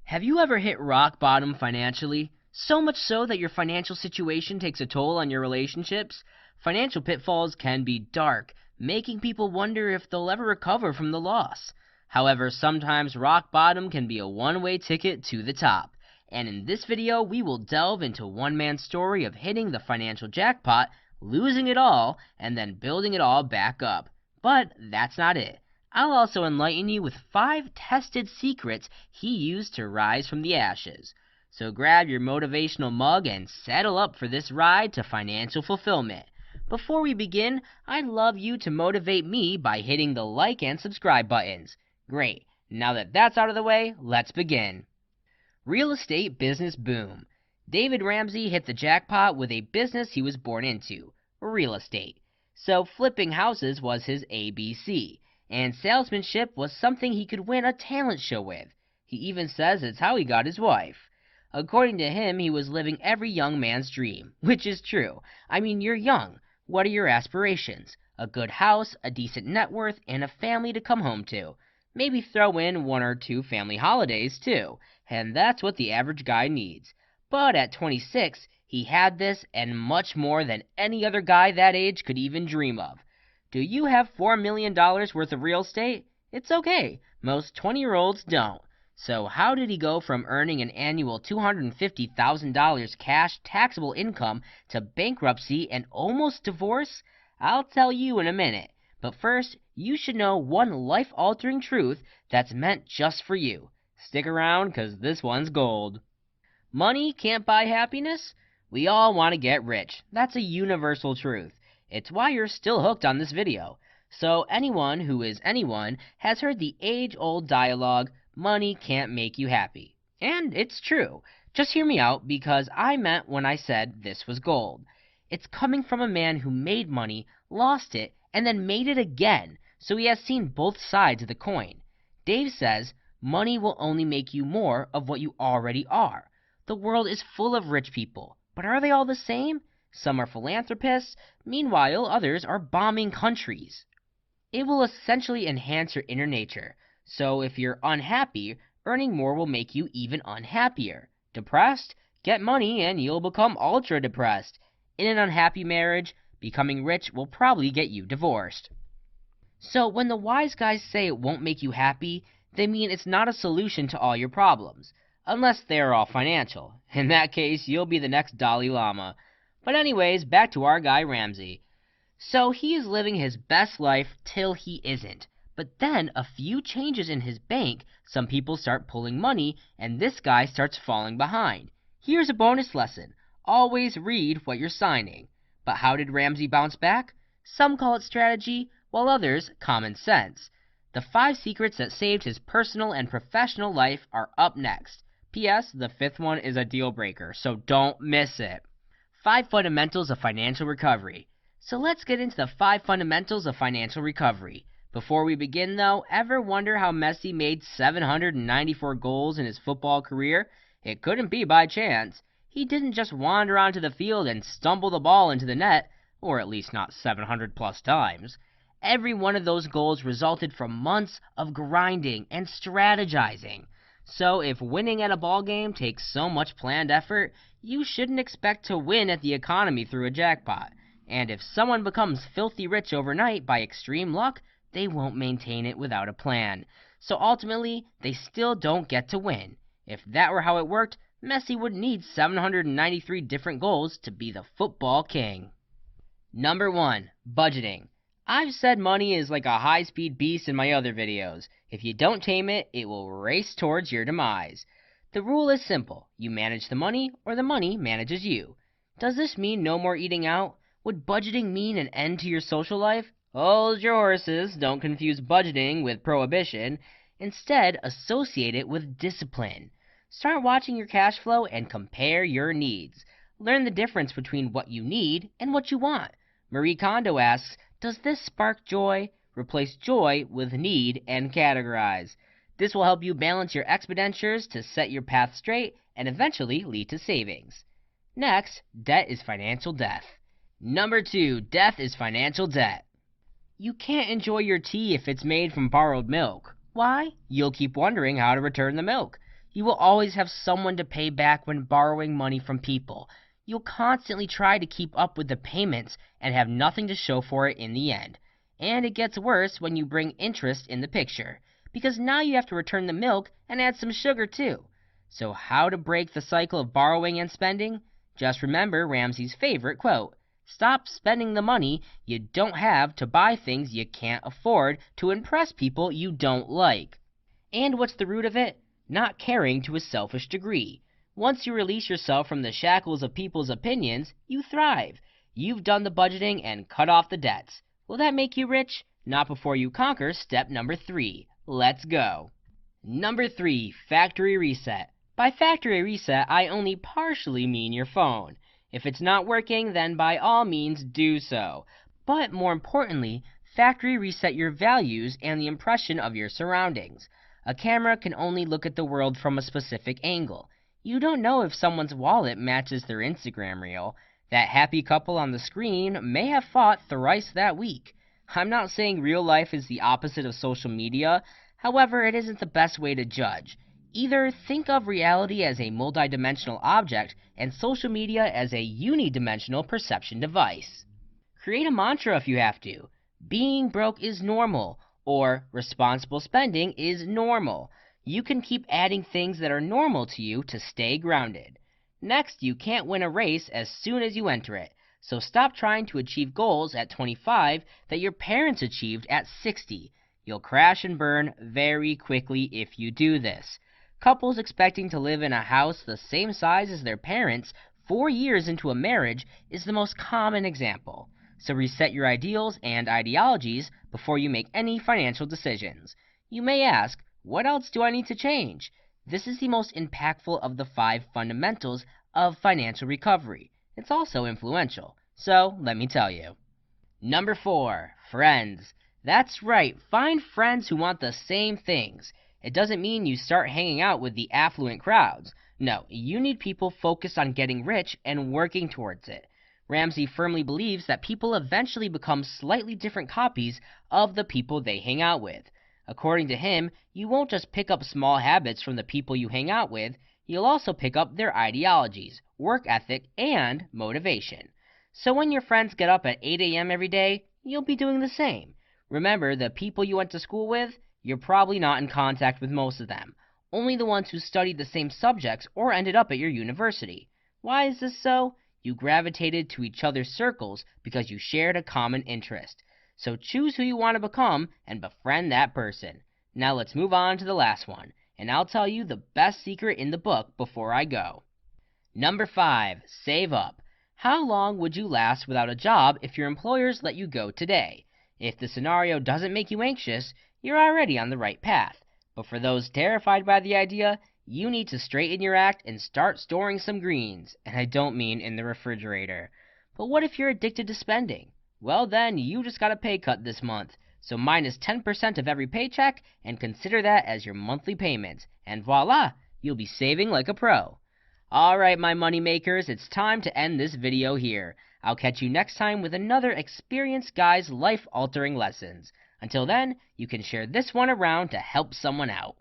Have you ever hit rock bottom financially? So much so that your financial situation takes a toll on your relationships? Financial pitfalls can be dark, making people wonder if they'll ever recover from the loss. However, sometimes rock bottom can be a one-way ticket to the top. And in this video, we will delve into one man's story of hitting the financial jackpot, losing it all, and then building it all back up. But that's not it. I'll also enlighten you with 5 tested secrets he used to rise from the ashes. So grab your motivational mug and settle up for this ride to financial fulfillment. Before we begin, I'd love you to motivate me by hitting the like and subscribe buttons. Great, now that that's out of the way, let's begin. Real estate business boom. David Ramsey hit the jackpot with a business he was born into, real estate. So flipping houses was his ABC. And salesmanship was something he could win a talent show with. He even says it's how he got his wife. According to him, he was living every young man's dream, which is true. I mean, you're young. What are your aspirations? A good house, a decent net worth, and a family to come home to. Maybe throw in 1 or 2 family holidays, too. And that's what the average guy needs. But at 26, he had this and much more than any other guy that age could even dream of. Do you have $4 million worth of real estate? It's okay. Most 20-year-olds don't. So how did he go from earning an annual $250,000 cash taxable income to bankruptcy and almost divorce? I'll tell you in a minute. But first, you should know one life-altering truth that's meant just for you. Stick around, 'cause this one's gold. Money can't buy happiness? We all want to get rich. That's a universal truth. It's why you're still hooked on this video. So anyone who is anyone has heard the age-old dialogue, money can't make you happy. And it's true. Just hear me out, because I meant when I said this was gold. It's coming from a man who made money, lost it, and then made it again, so he has seen both sides of the coin. Dave says, money will only make you more of what you already are. The world is full of rich people, but are they all the same? Some are philanthropists, meanwhile others are bombing countries. It will essentially enhance your inner nature, so if you're unhappy, earning more will make you even unhappier. Depressed? Get money and you'll become ultra depressed. In an unhappy marriage, becoming rich will probably get you divorced. So when the wise guys say it won't make you happy, they mean it's not a solution to all your problems, unless they're all financial. In that case, you'll be the next Dalai Lama. But anyways, back to our guy Ramsey. So he is living his best life till he isn't. But then a few changes in his bank, some people start pulling money, and this guy starts falling behind. Here's a bonus lesson. Always read what you're signing. But how did Ramsey bounce back? Some call it strategy, while others common sense. The 5 secrets that saved his personal and professional life are up next. P.S. The 5th one is a deal breaker, so don't miss it. 5 fundamentals of financial recovery. So let's get into the 5 fundamentals of financial recovery. Before we begin though, ever wonder how Messi made 794 goals in his football career? It couldn't be by chance. He didn't just wander onto the field and stumble the ball into the net, or at least not 700 plus times. Every one of those goals resulted from months of grinding and strategizing. So if winning at a ball game takes so much planned effort, you shouldn't expect to win at the economy through a jackpot. And if someone becomes filthy rich overnight by extreme luck, they won't maintain it without a plan. So ultimately, they still don't get to win. If that were how it worked, Messi wouldn't need 793 different goals to be the football king. Number 1. Budgeting. I've said money is like a high-speed beast in my other videos. If you don't tame it, it will race towards your demise. The rule is simple. You manage the money, or the money manages you. Does this mean no more eating out? Would budgeting mean an end to your social life? Hold your horses. Don't confuse budgeting with prohibition. Instead, associate it with discipline. Start watching your cash flow and compare your needs. Learn the difference between what you need and what you want. Marie Kondo asks, does this spark joy? Replace joy with need and categorize. This will help you balance your expenditures to set your path straight and eventually lead to savings. Next, debt is financial death. Number 2, death is financial debt. You can't enjoy your tea if it's made from borrowed milk. Why? You'll keep wondering how to return the milk. You will always have someone to pay back when borrowing money from people. You'll constantly try to keep up with the payments and have nothing to show for it in the end. And it gets worse when you bring interest in the picture, because now you have to return the milk and add some sugar too. So how to break the cycle of borrowing and spending? Just remember Ramsey's favorite quote: "Stop spending the money you don't have to buy things you can't afford to impress people you don't like." And what's the root of it? Not caring to a selfish degree. Once you release yourself from the shackles of people's opinions, you thrive. You've done the budgeting and cut off the debts. Will that make you rich? Not before you conquer step number 3. Let's go. Number 3, factory reset. By factory reset, I only partially mean your phone. If it's not working, then by all means do so. But more importantly, factory reset your values and the impression of your surroundings. A camera can only look at the world from a specific angle. You don't know if someone's wallet matches their Instagram reel. That happy couple on the screen may have fought thrice that week. I'm not saying real life is the opposite of social media, however, it isn't the best way to judge. Either think of reality as a multidimensional object and social media as a unidimensional perception device. Create a mantra if you have to. Being broke is normal, or responsible spending is normal. You can keep adding things that are normal to you to stay grounded. Next, you can't win a race as soon as you enter it, so stop trying to achieve goals at 25 that your parents achieved at 60. You'll crash and burn very quickly if you do this. Couples expecting to live in a house the same size as their parents 4 years into a marriage is the most common example. So reset your ideals and ideologies before you make any financial decisions. You may ask, what else do I need to change? This is the most impactful of the 5 fundamentals of financial recovery. It's also influential, so let me tell you. Number 4, friends. That's right, find friends who want the same things. It doesn't mean you start hanging out with the affluent crowds. No, you need people focused on getting rich and working towards it. Ramsey firmly believes that people eventually become slightly different copies of the people they hang out with. According to him, you won't just pick up small habits from the people you hang out with, you'll also pick up their ideologies, work ethic, and motivation. So when your friends get up at 8 a.m. every day, you'll be doing the same. Remember, the people you went to school with, you're probably not in contact with most of them. Only the ones who studied the same subjects or ended up at your university. Why is this so? You gravitated to each other's circles because you shared a common interest. So choose who you want to become and befriend that person. Now let's move on to the last one, and I'll tell you the best secret in the book before I go. Number 5, save up. How long would you last without a job if your employers let you go today? If the scenario doesn't make you anxious, you're already on the right path. But for those terrified by the idea, you need to straighten your act and start storing some greens, and I don't mean in the refrigerator. But what if you're addicted to spending? Well then, you just got a pay cut this month, so minus 10% of every paycheck and consider that as your monthly payment, and voila, you'll be saving like a pro. Alright my money makers, it's time to end this video here. I'll catch you next time with another experienced guy's life-altering lessons. Until then, you can share this one around to help someone out.